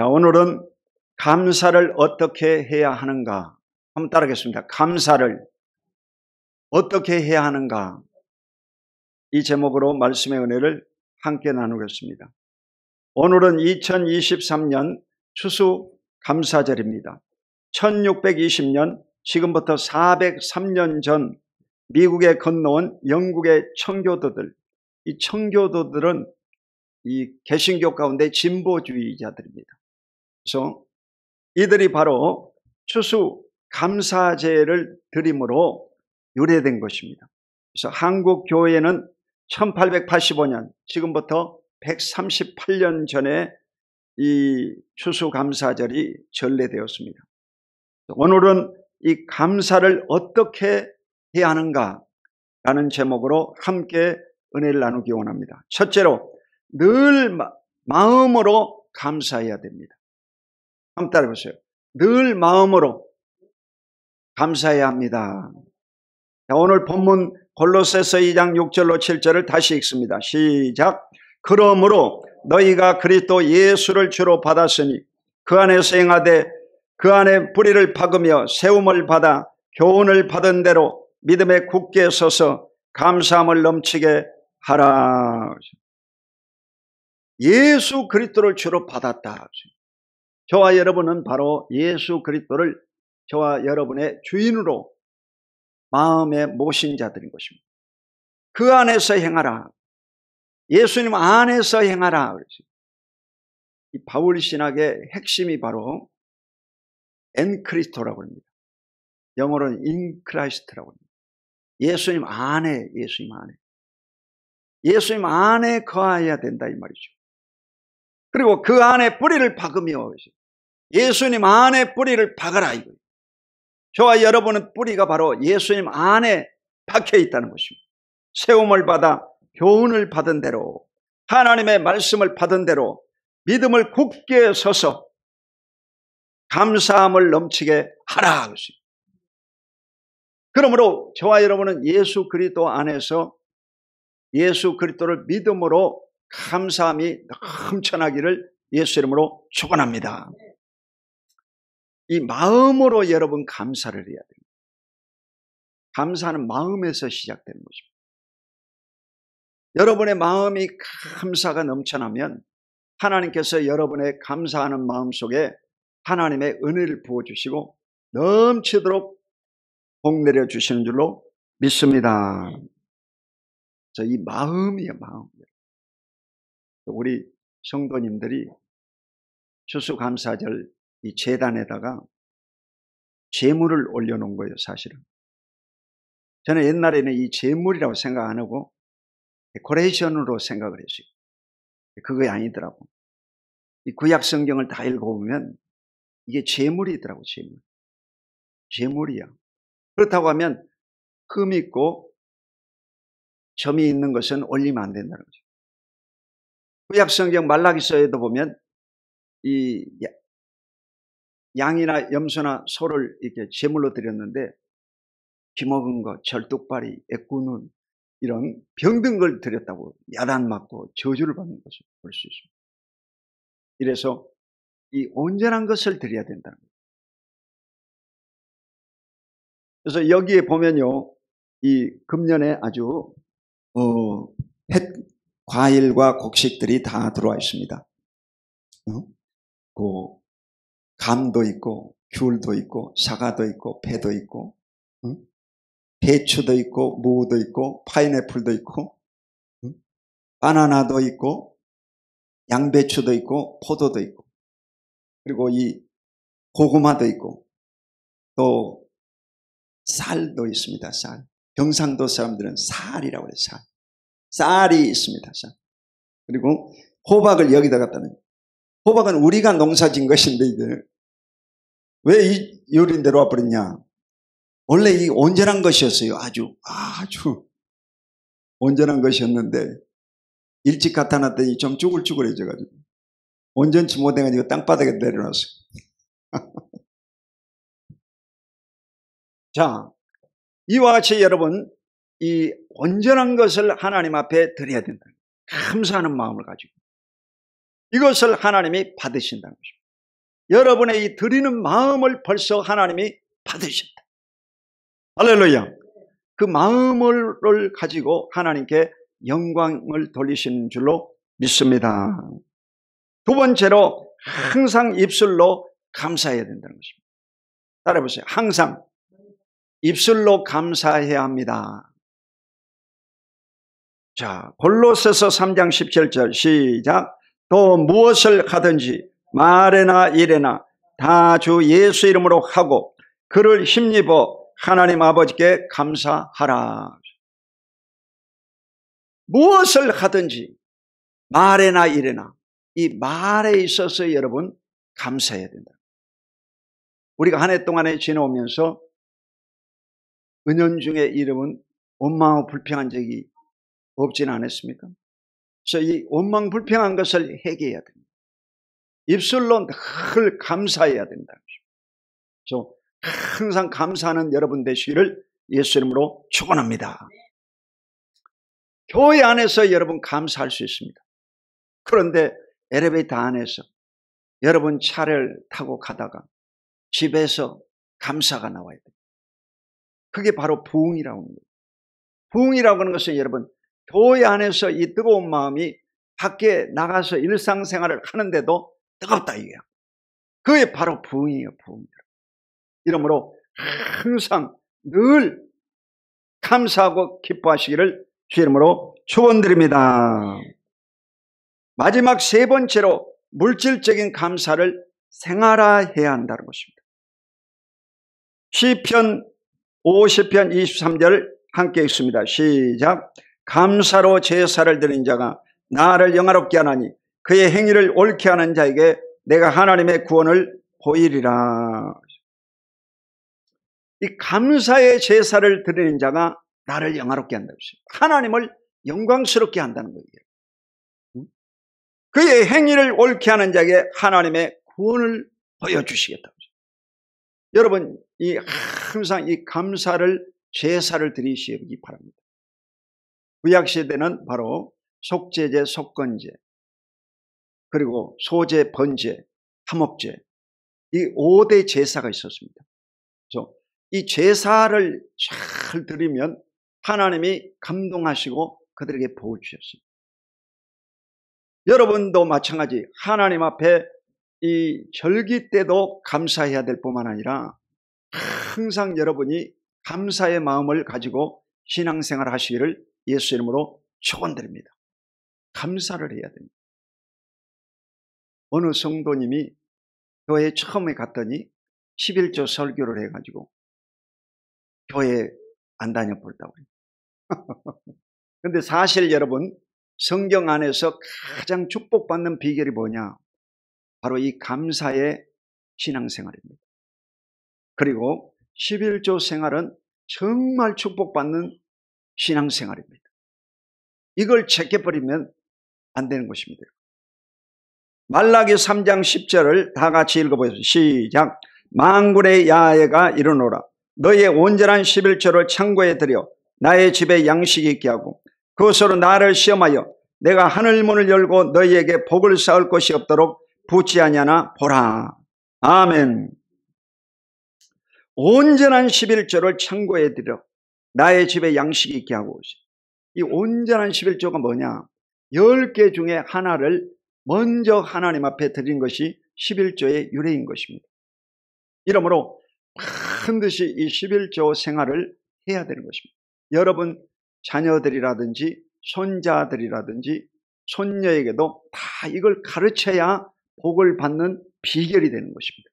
자, 오늘은 감사를 어떻게 해야 하는가 한번 따라하겠습니다. 감사를 어떻게 해야 하는가, 이 제목으로 말씀의 은혜를 함께 나누겠습니다. 오늘은 2023년 추수감사절입니다. 1620년, 지금부터 403년 전 미국에 건너온 영국의 청교도들, 이 청교도들은 이 개신교 가운데 진보주의자들입니다. 그래서 이들이 바로 추수감사제를 드림으로 유래된 것입니다. 그래서 한국 교회는 1885년, 지금부터 138년 전에 이 추수감사절이 전래되었습니다. 오늘은 이 감사를 어떻게 해야 하는가 라는 제목으로 함께 은혜를 나누기 원합니다. 첫째로, 늘 마음으로 감사해야 됩니다. 한번 따라해보세요. 늘 마음으로 감사해야 합니다. 자, 오늘 본문 골로새서 2장 6절로 7절을 다시 읽습니다. 시작. 그러므로 너희가 그리스도 예수를 주로 받았으니 그 안에서 행하되 그 안에 뿌리를 박으며 세움을 받아 교훈을 받은 대로 믿음에 굳게 서서 감사함을 넘치게 하라. 예수 그리스도를 주로 받았다. 저와 여러분은 바로 예수 그리스도를 저와 여러분의 주인으로 마음에 모신 자들인 것입니다. 그 안에서 행하라. 예수님 안에서 행하라. 이 바울 신학의 핵심이 바로 엔크리스토라고 합니다. 영어로는 인크라이스트라고 합니다. 예수님 안에, 예수님 안에 거해야 된다 이 말이죠. 그리고 그 안에 뿌리를 박으며 예수님 안에 뿌리를 박아라 이거예요. 저와 여러분은 뿌리가 바로 예수님 안에 박혀 있다는 것입니다. 세움을 받아 교훈을 받은 대로, 하나님의 말씀을 받은 대로 믿음을 굳게 서서 감사함을 넘치게 하라. 그러므로 저와 여러분은 예수 그리스도 안에서 예수 그리스도를 믿음으로 감사함이 넘쳐나기를 예수 이름으로 축원합니다. 이 마음으로 여러분 감사를 해야 됩니다. 감사는 마음에서 시작되는 것입니다. 여러분의 마음이 감사가 넘쳐나면 하나님께서 여러분의 감사하는 마음 속에 하나님의 은혜를 부어주시고 넘치도록 복 내려주시는 줄로 믿습니다. 이 마음이에요, 마음. 우리 성도님들이 추수감사절 이 제단에다가 제물을 올려놓은 거예요, 사실은. 저는 옛날에는 이 제물이라고 생각 안 하고 데코레이션으로 생각을 했어요. 그게 아니더라고. 이 구약 성경을 다 읽어보면 이게 제물이더라고, 제물. 제물이야. 그렇다고 하면 흠이 있고 점이 있는 것은 올리면 안 된다는 거죠. 구약 성경 말라기서에도 보면 이 양이나 염소나 소를 이렇게 제물로 드렸는데 기먹은 것, 절뚝발이, 애꾸눈 이런 병든 걸 드렸다고 야단 맞고 저주를 받는 것을 볼 수 있습니다. 이래서 이 온전한 것을 드려야 된다는 거예요. 그래서 여기에 보면요, 이 금년에 아주 과일과 곡식들이 다 들어와 있습니다. 감도 있고 귤도 있고 사과도 있고 배도 있고 배추도 있고 무도 있고 파인애플도 있고 바나나도 있고 양배추도 있고 포도도 있고 그리고 이 고구마도 있고 또 쌀도 있습니다. 쌀. 경상도 사람들은 쌀이라고 해요. 쌀이 있습니다. 쌀. 그리고 호박을 여기다 갖다 놓은. 호박은 우리가 농사진 것인데 이게 왜 이 요린대로 와버렸냐. 원래 이 온전한 것이었어요. 아주 온전한 것이었는데 일찍 갖다 놨더니 좀 쭈글쭈글해져가지고 온전치 못해가지고 땅바닥에 내려놨어요. 자, 이와 같이 여러분 이 온전한 것을 하나님 앞에 드려야 된다. 감사하는 마음을 가지고 이것을 하나님이 받으신다는 것입니다. 여러분의 이 드리는 마음을 벌써 하나님이 받으셨다. 할렐루야. 그 마음을 가지고 하나님께 영광을 돌리시는 줄로 믿습니다. 두 번째로 항상 입술로 감사해야 된다는 것입니다. 따라해보세요. 항상 입술로 감사해야 합니다. 자, 골로새서 3장 17절 시작. 또 무엇을 하든지 말에나 일에나 다 주 예수 이름으로 하고 그를 힘입어 하나님 아버지께 감사하라. 무엇을 하든지 말에나 일에나, 이 말에 있어서 여러분 감사해야 된다. 우리가 한 해 동안에 지내오면서 은연중에 이름은 원망하고 불평한 적이 없지는 않았습니까? 그래서 이 원망 불평한 것을 회개해야 됩니다. 입술로 늘 감사해야 된다. 그래서 항상 감사하는 여러분 되시기를 예수 이름으로 축원합니다. 교회 안에서 여러분 감사할 수 있습니다. 그런데 엘리베이터 안에서 여러분 차를 타고 가다가 집에서 감사가 나와야 돼요. 그게 바로 부흥이라고 하는 거예요. 부흥이라고 하는 것은 여러분 교회 안에서 이 뜨거운 마음이 밖에 나가서 일상생활을 하는데도 뜨겁다 이게요. 그게 바로 부흥이에요. 부흥. 이러므로 항상 늘 감사하고 기뻐하시기를 주 이름으로 축원드립니다. 마지막 세 번째로 물질적인 감사를 생활화해야 한다는 것입니다. 시편 50편 23절 함께 읽습니다. 시작. 감사로 제사를 드린 자가 나를 영화롭게 하나니 그의 행위를 옳게 하는 자에게 내가 하나님의 구원을 보이리라. 이 감사의 제사를 드리는 자가 나를 영화롭게 한다고 했어요. 하나님을 영광스럽게 한다는 거예요. 그의 행위를 옳게 하는 자에게 하나님의 구원을 보여주시겠다고 했어요. 여러분, 항상 이 감사를 제사를 드리시기 바랍니다. 구약시대는 바로 속죄제, 속건제, 그리고 소제, 번제, 화목제, 이 5대 제사가 있었습니다. 그래서 이 제사를 잘 드리면 하나님이 감동하시고 그들에게 복을 주셨습니다. 여러분도 마찬가지 하나님 앞에 이 절기 때도 감사해야 될 뿐만 아니라 항상 여러분이 감사의 마음을 가지고 신앙생활 하시기를 예수 이름으로 축원드립니다. 감사를 해야 됩니다. 어느 성도님이 교회에 처음에 갔더니 11조 설교를 해가지고 교회 안 다녀볼다고 해요. 그런데 사실 여러분 성경 안에서 가장 축복받는 비결이 뭐냐? 바로 이 감사의 신앙생활입니다. 그리고 11조 생활은 정말 축복받는 신앙생활입니다. 이걸 제껴버리면 안 되는 것입니다. 말라기 3장 10절을 다 같이 읽어보세요. 시작. 만군의 야훼가 이르노라. 너의 온전한 11조를 창고에 들여 나의 집에 양식이 있게 하고 그것으로 나를 시험하여 내가 하늘문을 열고 너희에게 복을 쌓을 것이 없도록 붙지 아니하나 보라. 아멘. 온전한 11조를 창고에 들여 나의 집에 양식이 있게 하고, 이 온전한 11조가 뭐냐? 10개 중에 하나를 먼저 하나님 앞에 드린 것이 11조의 유래인 것입니다. 이러므로 반드시 이 11조 생활을 해야 되는 것입니다. 여러분 자녀들이라든지 손자들이라든지 손녀에게도 다 이걸 가르쳐야 복을 받는 비결이 되는 것입니다.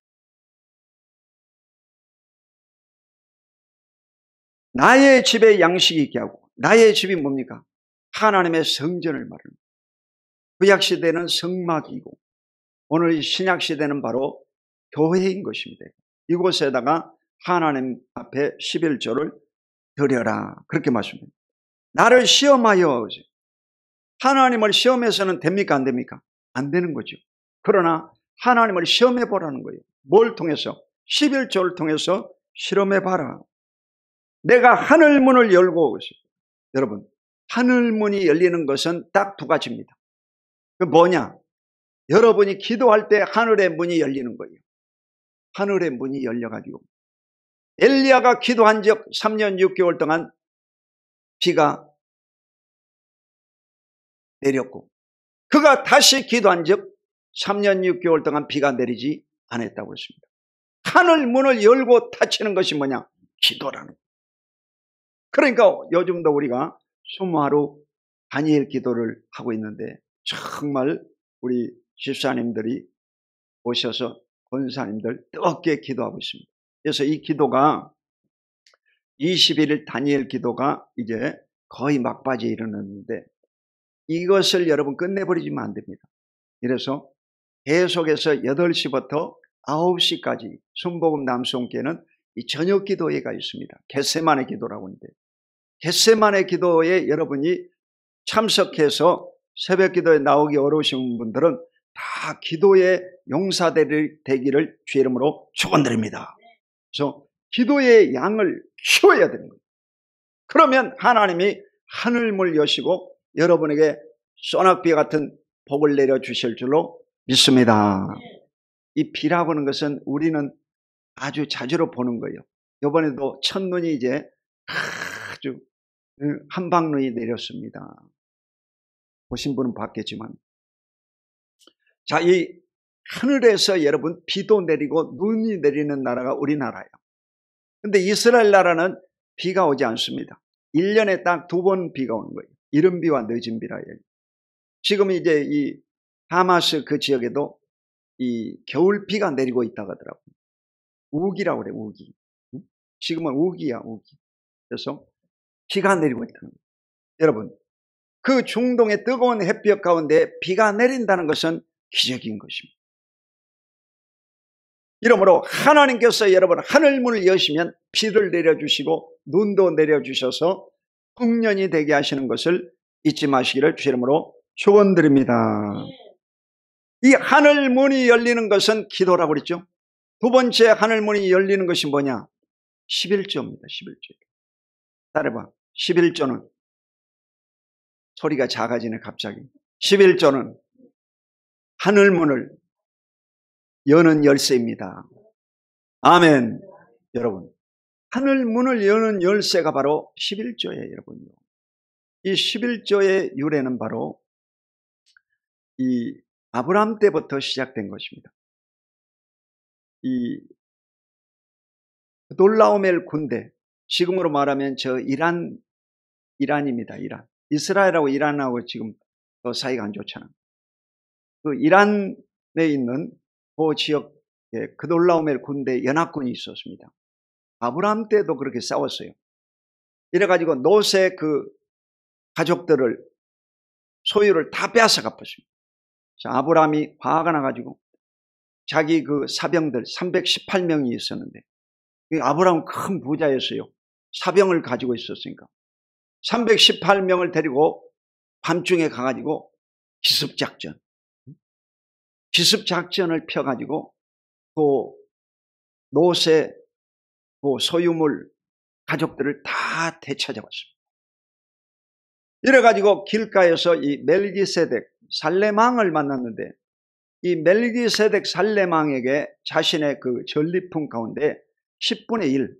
나의 집에 양식이 있게 하고, 나의 집이 뭡니까? 하나님의 성전을 말합니다. 구약시대는 성막이고 오늘 신약시대는 바로 교회인 것입니다. 이곳에다가 하나님 앞에 11조를 드려라, 그렇게 말씀합니다. 나를 시험하여, 하나님을 시험해서는 됩니까? 안 됩니까? 안 되는 거죠. 그러나 하나님을 시험해 보라는 거예요. 뭘 통해서? 11조를 통해서 실험해 봐라. 내가 하늘문을 열고, 여러분 하늘문이 열리는 것은 딱 두 가지입니다. 그 뭐냐? 여러분이 기도할 때 하늘의 문이 열리는 거예요. 하늘의 문이 열려가지고 엘리야가 기도한 적 3년 6개월 동안 비가 내렸고, 그가 다시 기도한 적 3년 6개월 동안 비가 내리지 않았다고 했습니다. 하늘 문을 열고 닫히는 것이 뭐냐? 기도라는 거예요. 그러니까 요즘도 우리가 수모하루 다니엘 기도를 하고 있는데, 정말 우리 집사님들이 오셔서 권사님들 뜨겁게 기도하고 있습니다. 그래서 이 기도가 21일 다니엘 기도가 이제 거의 막바지에 이르렀는데, 이것을 여러분 끝내버리시면 안 됩니다. 그래서 계속해서 8시부터 9시까지 순복음 남수원교회는 이 저녁 기도회가 있습니다. 겟세마네 기도라고 하는데, 겟세마네 기도에 여러분이 참석해서 새벽 기도에 나오기 어려우신 분들은 다 기도의 용사되기를 주의 이름으로 축원드립니다. 그래서 기도의 양을 키워야 되는 거예요. 그러면 하나님이 하늘문을 여시고 여러분에게 소낙비 같은 복을 내려주실 줄로 믿습니다. 이 비라고 하는 것은 우리는 아주 자주로 보는 거예요. 이번에도 첫눈이 이제 아주 한방눈이 내렸습니다. 보신 분은 봤겠지만, 자, 이 하늘에서 여러분 비도 내리고 눈이 내리는 나라가 우리나라예요. 근데 이스라엘 나라는 비가 오지 않습니다. 1년에 딱 2번 비가 오는 거예요. 이른 비와 늦은 비라 해요. 지금 이제 이 하마스 그 지역에도 이 겨울 비가 내리고 있다고 하더라고요. 우기라고 그래, 우기. 지금은 우기야, 우기. 그래서 비가 내리고 있다는 거예요. 여러분, 그 중동의 뜨거운 햇볕 가운데 비가 내린다는 것은 기적인 것입니다. 이러므로 하나님께서 여러분 하늘문을 여시면 비를 내려주시고 눈도 내려주셔서 풍년이 되게 하시는 것을 잊지 마시기를 주 이름으로 축원드립니다. 이 하늘문이 열리는 것은 기도라고 그랬죠. 두 번째 하늘문이 열리는 것이 뭐냐? 11조입니다. 11조. 따라봐. 11조는 소리가 작아지네 갑자기. 11조는 하늘문을 여는 열쇠입니다. 아멘. 여러분, 하늘문을 여는 열쇠가 바로 11조예요. 여러분요. 이 11조의 유래는 바로 이 아브라함 때부터 시작된 것입니다. 이 돌라오멜 군대, 지금으로 말하면 저 이란입니다. 이란. 이스라엘하고 이란하고 지금 더 사이가 안 좋잖아. 그 이란에 있는 그 지역에 그돌라오멜 군대 연합군이 있었습니다. 아브라함 때도 그렇게 싸웠어요. 이래가지고 노세 그 가족들을 소유를 다 빼앗아 갚았습니다. 아브라함이 화가 나가지고 자기 그 사병들 318명이 있었는데, 아브라함은 큰 부자였어요. 사병을 가지고 있었으니까 318명을 데리고 밤중에 가가지고 기습작전을 펴가지고 그 노세 그 소유물 가족들을 다 되찾아왔습니다. 이래가지고 길가에서 이 멜기세덱 살레망을 만났는데, 이 멜기세덱 살레망에게 자신의 그 전리품 가운데 10분의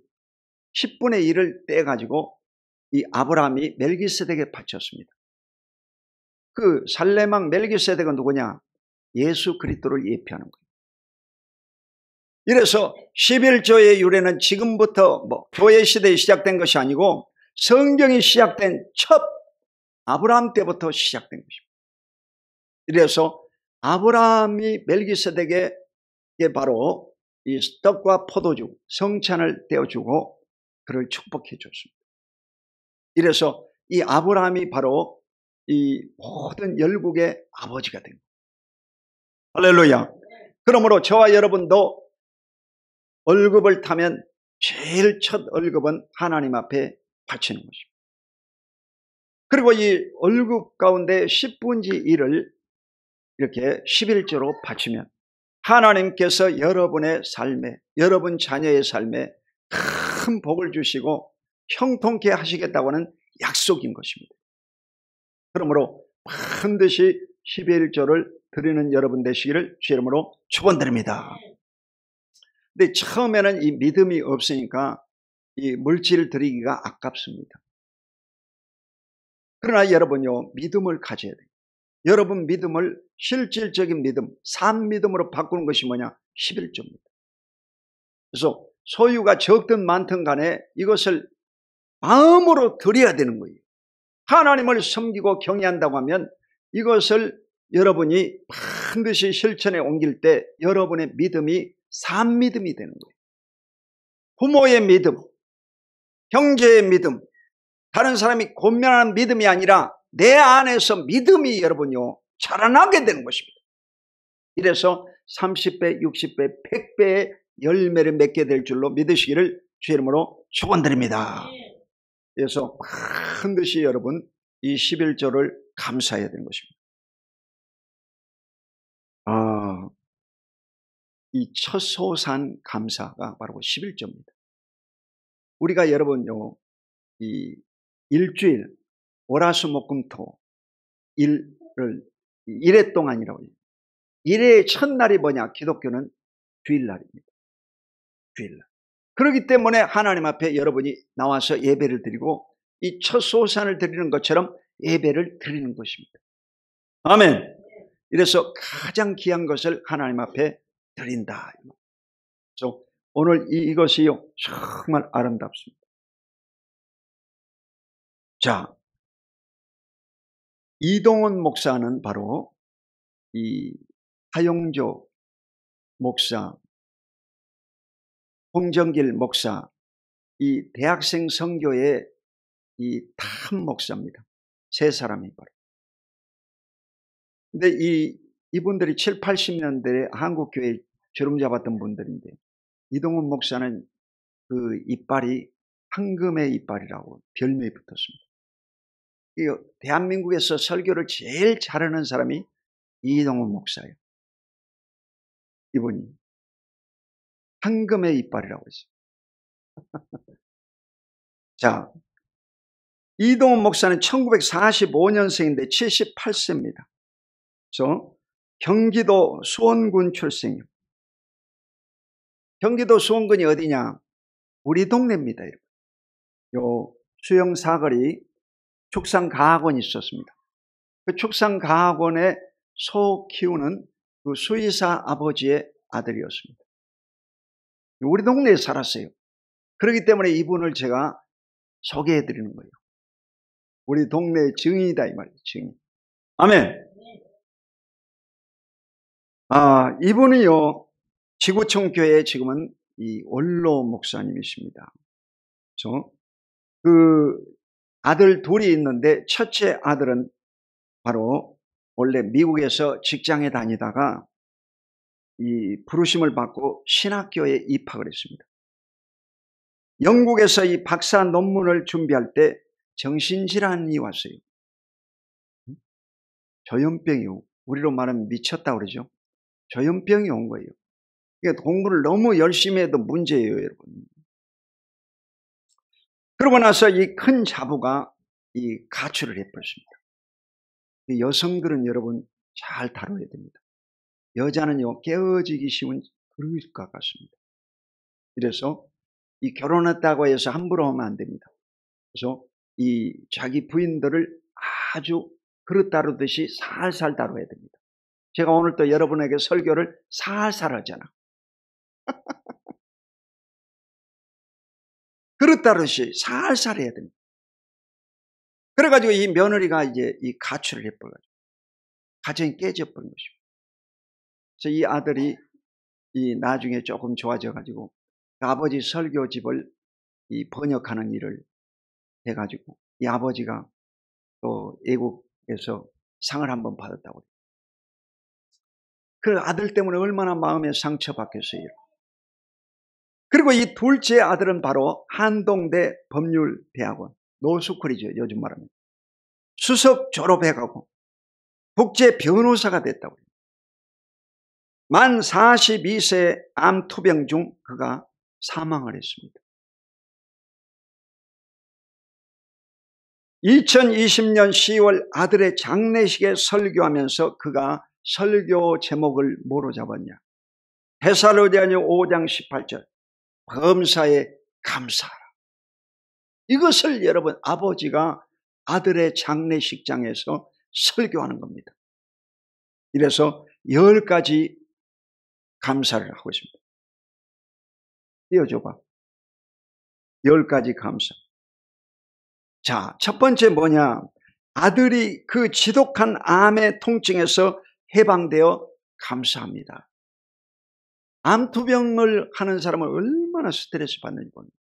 1을 떼가지고 이 아브라함이 멜기세덱에 바쳤습니다. 그 살레망 멜기세덱은 누구냐? 예수 그리스도를 예표하는 거예요. 이래서 11조의 유래는 지금부터 교회 시대에 시작된 것이 아니고 성경이 시작된 첫 아브라함 때부터 시작된 것입니다. 이래서 아브라함이 멜기세덱에게 바로 이 떡과 포도주, 성찬을 떼어주고 그를 축복해 줬습니다. 이래서 이 아브라함이 바로 이 모든 열국의 아버지가 된 거예요. 할렐루야. 그러므로 저와 여러분도 월급을 타면 제일 첫 월급은 하나님 앞에 바치는 것입니다. 그리고 이 월급 가운데 10분의 1을 이렇게 11조로 바치면 하나님께서 여러분의 삶에, 여러분 자녀의 삶에 큰 복을 주시고 형통케 하시겠다고 하는 약속인 것입니다. 그러므로 반드시 11조를 드리는 여러분 되시기를 주 이름으로 축원드립니다. 근데 처음에는 이 믿음이 없으니까 이 물질을 드리기가 아깝습니다. 그러나 여러분요, 믿음을 가져야 돼요. 여러분 믿음을 실질적인 믿음, 산 믿음으로 바꾸는 것이 뭐냐? 11조입니다. 그래서 소유가 적든 많든 간에 이것을 마음으로 드려야 되는 거예요. 하나님을 섬기고 경외한다고 하면 이것을 여러분이 반드시 실천에 옮길 때 여러분의 믿음이 산 믿음이 되는 거예요. 부모의 믿음, 형제의 믿음, 다른 사람이 권면하는 믿음이 아니라 내 안에서 믿음이 여러분요 자라나게 되는 것입니다. 이래서 30배, 60배, 100배의 열매를 맺게 될 줄로 믿으시기를 주의 이름으로 축원드립니다. 그래서 반드시 여러분 이 11조를 감사해야 되는 것입니다. 이 처소산 감사가 바로 11조입니다. 우리가 여러분요 이 일주일 월화수목금토 일회 동안이라고 해요. 일회의 첫날이 뭐냐? 기독교는 주일날입니다. 주일날. 그렇기 때문에 하나님 앞에 여러분이 나와서 예배를 드리고 이 처소산을 드리는 것처럼 예배를 드리는 것입니다. 아멘. 이래서 가장 귀한 것을 하나님 앞에 드린다. 그래서 오늘 이것이요 정말 아름답습니다. 자, 이동원 목사는 바로 이 하용조 목사, 홍정길 목사, 이 대학생 선교의 이 탑 목사입니다. 세 사람이 바로. 근데 이분들이 7, 80년대에 한국교회에 주름 잡았던 분들인데 이동원 목사는 그 이빨이 황금의 이빨이라고 별명이 붙었습니다. 대한민국에서 설교를 제일 잘하는 사람이 이동원 목사예요. 이분이 황금의 이빨이라고 했어요. 자, 이동원 목사는 1945년생인데 78세입니다. 그래서 경기도 수원군 출생이에요. 경기도 수원군이 어디냐? 우리 동네입니다. 요 수영사거리 축산과학원이 있었습니다. 그 축산과학원에 소 키우는 그 수의사 아버지의 아들이었습니다. 우리 동네에 살았어요. 그렇기 때문에 이분을 제가 소개해 드리는 거예요. 우리 동네의 증인이다 이 말이에요. 증인. 아멘. 이분이요 지구촌 교회에 지금은 이 원로 목사님이십니다. 그 아들 둘이 있는데 첫째 아들은 바로 원래 미국에서 직장에 다니다가 이 부르심을 받고 신학교에 입학을 했습니다. 영국에서 이 박사 논문을 준비할 때 정신질환이 왔어요. 조현병이 우리로 말하면 미쳤다 그러죠. 조현병이 온 거예요. 그러니까 공부를 너무 열심히 해도 문제예요, 여러분. 그러고 나서 이 큰 자부가 이 가출을 해버렸습니다. 여성들은 여러분 잘 다뤄야 됩니다. 여자는요 깨어지기 쉬운 그릇과 같습니다. 그래서 이 결혼했다고 해서 함부로 하면 안 됩니다. 그래서 이 자기 부인들을 아주 그릇 다루듯이 살살 다뤄야 됩니다. 제가 오늘 또 여러분에게 설교를 살살 하잖아. 그릇 다루듯이 살살 해야 됩니다. 그래가지고 이 며느리가 이제 이 가출을 해버려가지고 가정이 깨져버린 것입니다. 그래서 이 아들이 이 나중에 조금 좋아져가지고 아버지 설교집을 이 번역하는 일을 해가지고 이 아버지가 또 외국에서 상을 한번 받았다고. 그 아들 때문에 얼마나 마음에 상처받겠어요. 그리고 이 둘째 아들은 바로 한동대 법률대학원 노스쿨이죠. 요즘 말하면 수석 졸업해가고 국제 변호사가 됐다고. 만 42세 암 투병 중 그가 사망을 했습니다. 2020년 10월 아들의 장례식에 설교하면서 그가 설교 제목을 뭐로 잡았냐? 데살로니가서 5장 18절 범사에 감사하라. 이것을 여러분 아버지가 아들의 장례식장에서 설교하는 겁니다. 이래서 10가지 감사를 하고 있습니다. 띄워줘봐. 10가지 감사. 자, 첫 번째 뭐냐? 아들이 그 지독한 암의 통증에서 해방되어 감사합니다. 암투병을 하는 사람은 얼마나 스트레스 받는지 봅니다.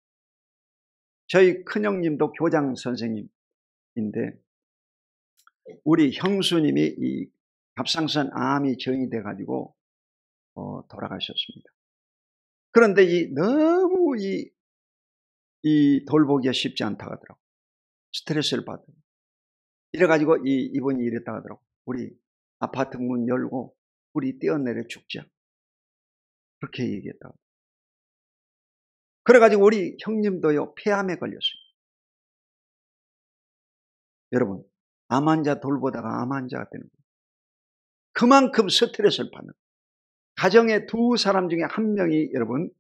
저희 큰형님도 교장 선생님인데 우리 형수님이 이 갑상선 암이 정이 돼가지고 돌아가셨습니다. 그런데 너무 이 돌보기가 쉽지 않다 하더라고. 스트레스를 받아요. 이래가지고 이분이 이랬다 하더라고. 우리 아파트 문 열고 우리 뛰어내려 죽자. 그렇게 얘기했다고. 그래가지고 우리 형님도요 폐암에 걸렸어요. 여러분, 암 환자 돌보다가 암 환자가 되는 거예요. 그만큼 스트레스를 받는 거예요. 가정의 두 사람 중에 한 명이 여러분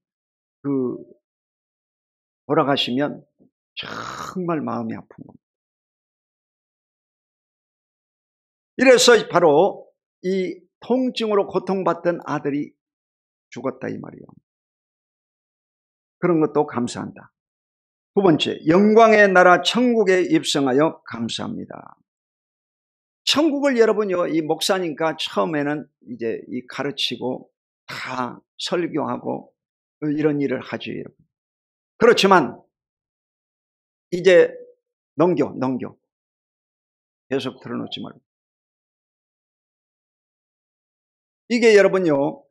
돌아가시면 정말 마음이 아픈 겁니다. 이래서 바로 이 통증으로 고통받던 아들이 죽었다 이 말이에요. 그런 것도 감사한다. 두 번째, 영광의 나라 천국에 입성하여 감사합니다. 천국을 여러분요, 이 목사니까 처음에는 이제 이 가르치고 다 설교하고 이런 일을 하죠, 여러분. 그렇지만 이제 넘겨. 계속 틀어놓지 말고. 이게 여러분요,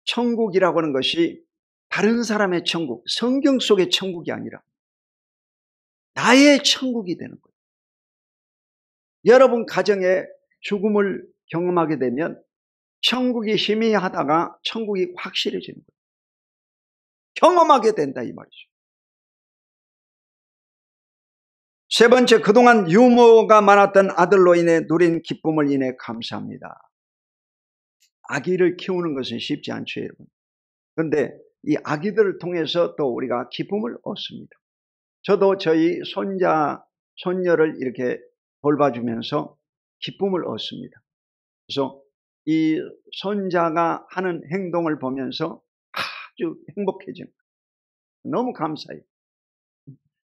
천국이라고 하는 것이 다른 사람의 천국, 성경 속의 천국이 아니라 나의 천국이 되는 거예요. 여러분 가정에 죽음을 경험하게 되면 천국이 희미하다가 천국이 확실해지는 거예요. 경험하게 된다 이 말이죠. 세 번째, 그동안 유모가 많았던 아들로 인해 누린 기쁨을 인해 감사합니다. 아기를 키우는 것은 쉽지 않죠, 여러분. 그런데 이 아기들을 통해서 또 우리가 기쁨을 얻습니다. 저도 저희 손녀를 이렇게 돌봐주면서 기쁨을 얻습니다. 그래서 이 손자가 하는 행동을 보면서 아주 행복해지는 거예요. 너무 감사해요.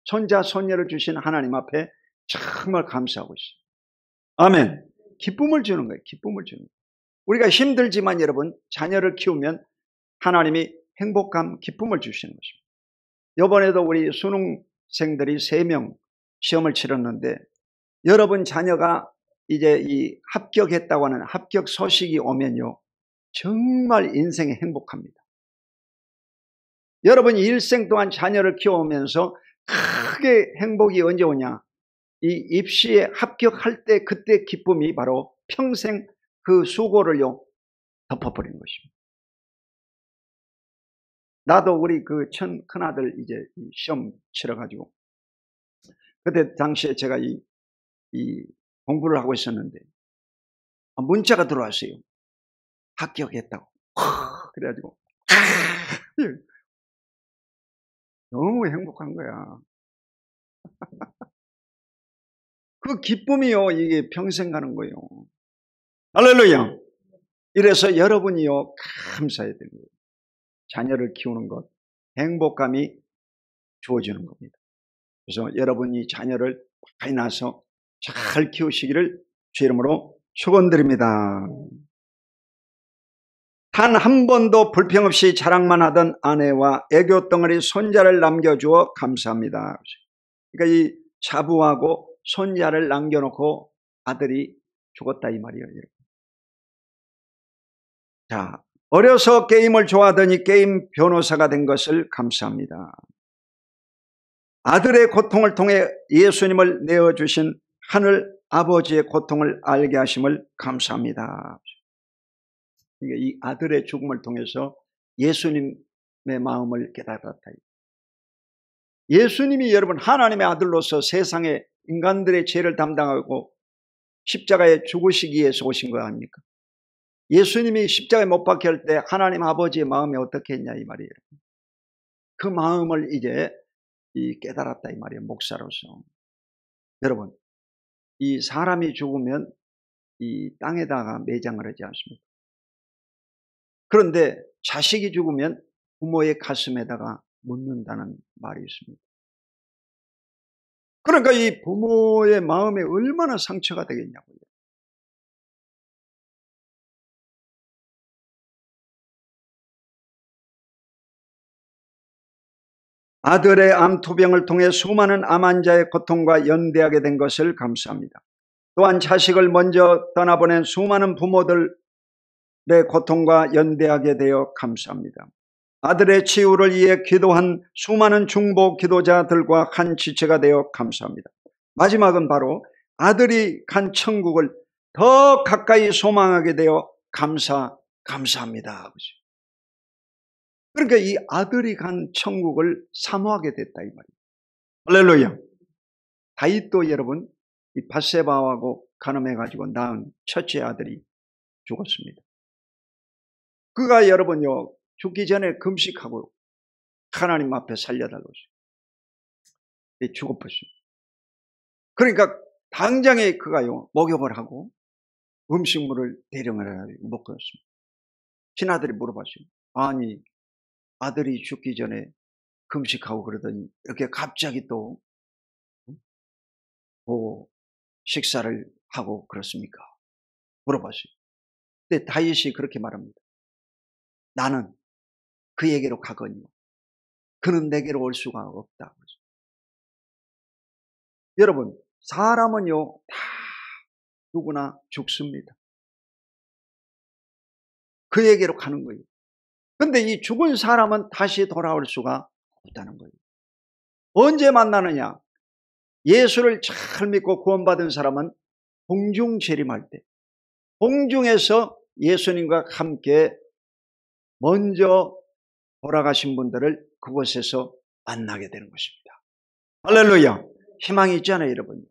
손자, 손녀를 주신 하나님 앞에 정말 감사하고 있어요. 아멘. 기쁨을 주는 거예요. 기쁨을 주는 거예요. 우리가 힘들지만 여러분 자녀를 키우면 하나님이 행복감, 기쁨을 주시는 것입니다. 이번에도 우리 수능생들이 3명 시험을 치렀는데 여러분 자녀가 이제 이 합격했다고 하는 합격 소식이 오면요 정말 인생에 행복합니다. 여러분이 일생 동안 자녀를 키워오면서 크게 행복이 언제 오냐? 이 입시에 합격할 때 그때 기쁨이 바로 평생 그 수고를요 덮어버리는 것입니다. 나도 우리 그 큰아들 이제 시험 치러가지고 그때 당시에 제가 이 공부를 하고 있었는데 문자가 들어왔어요. 합격했다고. 그래가지고 너무 행복한 거야. 그 기쁨이요 이게 평생 가는 거예요. 할렐루야. 이래서 여러분이요 감사해야 되는 거예요. 자녀를 키우는 것 행복감이 주어지는 겁니다. 그래서 여러분이 자녀를 많이 낳아서 잘 키우시기를 주 이름으로 축원드립니다. 단 한 번도 불평 없이 자랑만 하던 아내와 애교 덩어리 손자를 남겨주어 감사합니다. 그러니까 이 자부하고 손자를 남겨놓고 아들이 죽었다 이 말이에요. 자, 어려서 게임을 좋아하더니 게임 변호사가 된 것을 감사합니다. 아들의 고통을 통해 예수님을 내어주신 하늘 아버지의 고통을 알게 하심을 감사합니다. 이 아들의 죽음을 통해서 예수님의 마음을 깨달았다. 예수님이 여러분 하나님의 아들로서 세상에 인간들의 죄를 담당하고 십자가에 죽으시기 위해서 오신 거 아닙니까? 예수님이 십자가에 못 박혀 할 때 하나님 아버지의 마음이 어떻게 했냐 이 말이에요. 그 마음을 이제 깨달았다 이 말이에요. 목사로서. 여러분, 이 사람이 죽으면 이 땅에다가 매장을 하지 않습니까? 그런데 자식이 죽으면 부모의 가슴에다가 묻는다는 말이 있습니다. 그러니까 이 부모의 마음에 얼마나 상처가 되겠냐고요. 아들의 암투병을 통해 수많은 암 환자의 고통과 연대하게 된 것을 감사합니다. 또한 자식을 먼저 떠나보낸 수많은 부모들의 고통과 연대하게 되어 감사합니다. 아들의 치유를 위해 기도한 수많은 중보 기도자들과 한 지체가 되어 감사합니다. 마지막은 바로 아들이 간 천국을 더 가까이 소망하게 되어 감사합니다. 그러니까 이 아들이 간 천국을 사모하게 됐다 이 말이에요. 할렐루야. 다윗도 여러분 이 밧세바하고 간음해가지고 낳은 첫째 아들이 죽었습니다. 그가 여러분요 죽기 전에 금식하고 하나님 앞에 살려달라고 죽어버렸습니다. 그러니까 당장에 그가요 목욕을 하고 음식물을 대령을 해가지고 먹고 있습니다. 친아들이 물어봤어요. 아니 아들이 죽기 전에 금식하고 그러더니 이렇게 갑자기 또 식사를 하고 그렇습니까? 물어봤어요. 근데 다윗이 그렇게 말합니다. 나는 그에게로 가거니와 그는 내게로 올 수가 없다. 여러분 사람은요 다 누구나 죽습니다. 그에게로 가는 거예요. 근데 이 죽은 사람은 다시 돌아올 수가 없다는 거예요. 언제 만나느냐? 예수를 잘 믿고 구원받은 사람은 공중 재림할 때 공중에서 예수님과 함께 먼저 돌아가신 분들을 그곳에서 만나게 되는 것입니다. 할렐루야. 희망이 있잖아요 여러분.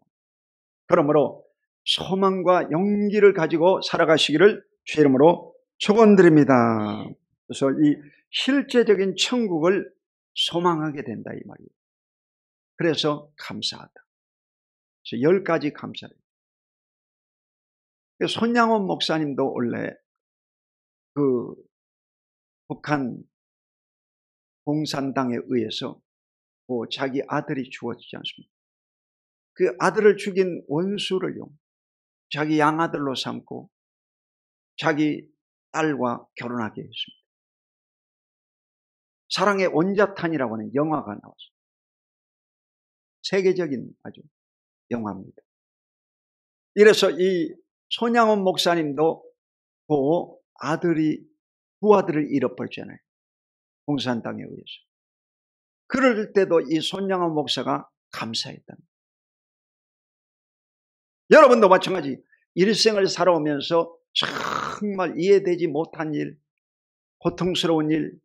그러므로 소망과 용기를 가지고 살아가시기를 주 이름으로 축원드립니다. 그래서 이 실제적인 천국을 소망하게 된다 이 말이에요. 그래서 감사하다. 그래서 10가지 감사를. 손양원 목사님도 원래 그 북한 공산당에 의해서 자기 아들이 죽었지 않습니까? 그 아들을 죽인 원수를요 자기 양아들로 삼고 자기 딸과 결혼하게 했습니다. 사랑의 온자탄이라고 하는 영화가 나왔습니다. 세계적인 아주 영화입니다. 이래서 이 손양원 목사님도 두 아들을 잃어버렸잖아요. 공산당에 의해서. 그럴 때도 이 손양원 목사가 감사했다. 여러분도 마찬가지 일생을 살아오면서 정말 이해되지 못한 일, 고통스러운 일,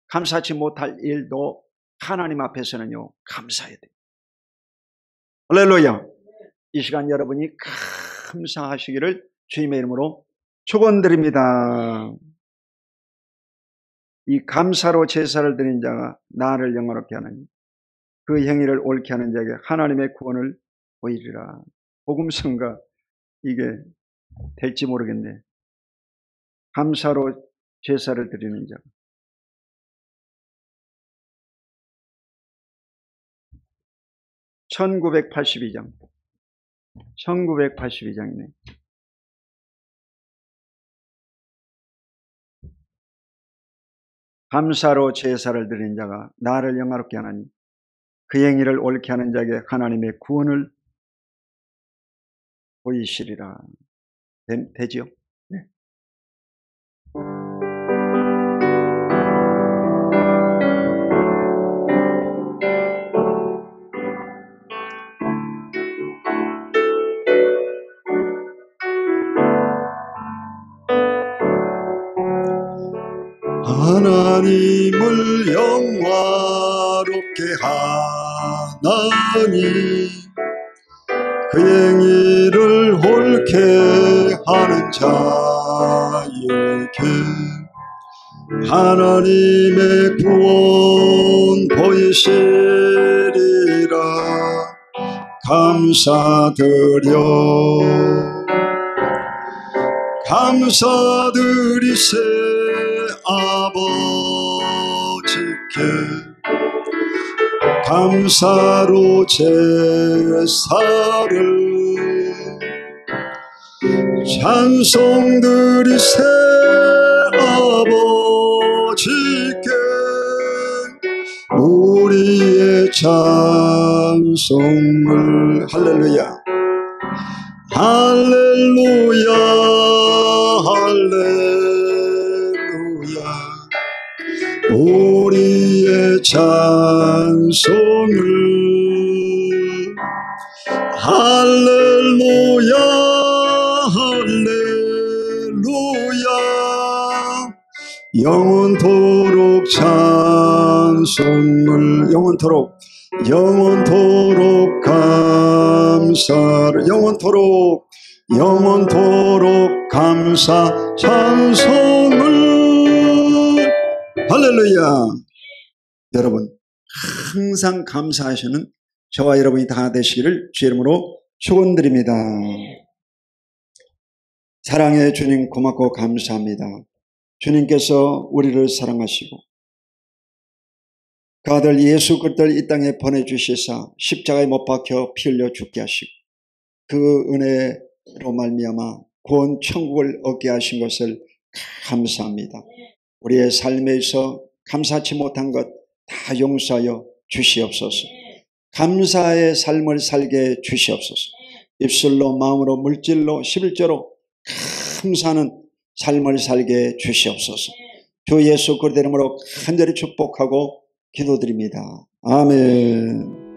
감사치 못할 일도 하나님 앞에서는요 감사해야 돼요. 할렐루야. 이 시간 여러분이 감사하시기를 주님의 이름으로 축원드립니다. 이 감사로 제사를 드린 자가 나를 영화롭게 하나니 그 행위를 옳게 하는 자에게 하나님의 구원을 보이리라. 복음성가 이게 될지 모르겠네. 감사로 제사를 드리는 자가. (1982장) 1982장이네. 감사로 제사를 드리는 자가 나를 영화롭게 하나니 그 행위를 옳게 하는 자에게 하나님의 구원을 보이시리라. 되지요? 네. 하나님을 영화롭게 하나니 그 행위를 옳게 하는 자의 하나님의 구원 보이시리라 감사드려 감사드리세 아버지께 감사로 제사를 찬송 드리세 아버지께 우리의 찬송을 할렐루야 할렐루야 할렐루야 우리의 찬송을 할렐루야 할렐루야 영원토록 찬송을 영원토록 감사를 영원토록 감사 찬송을 할렐루야. 여러분 항상 감사하시는 저와 여러분이 다 되시기를 주의 이름으로 축원드립니다. 사랑의 주님 고맙고 감사합니다. 주님께서 우리를 사랑하시고 그 아들 예수 그리스도를 이 땅에 보내주시사 십자가에 못 박혀 피 흘려 죽게 하시고 그 은혜로 말미암아 구원 천국을 얻게 하신 것을 감사합니다. 우리의 삶에 있어 감사치 못한 것 다 용서하여 주시옵소서. 감사의 삶을 살게 주시옵소서. 입술로 마음으로 물질로 11조로 감사하는 삶을 살게 주시옵소서. 주 예수 그리스도 이름으로 간절히 축복하고 기도드립니다. 아멘.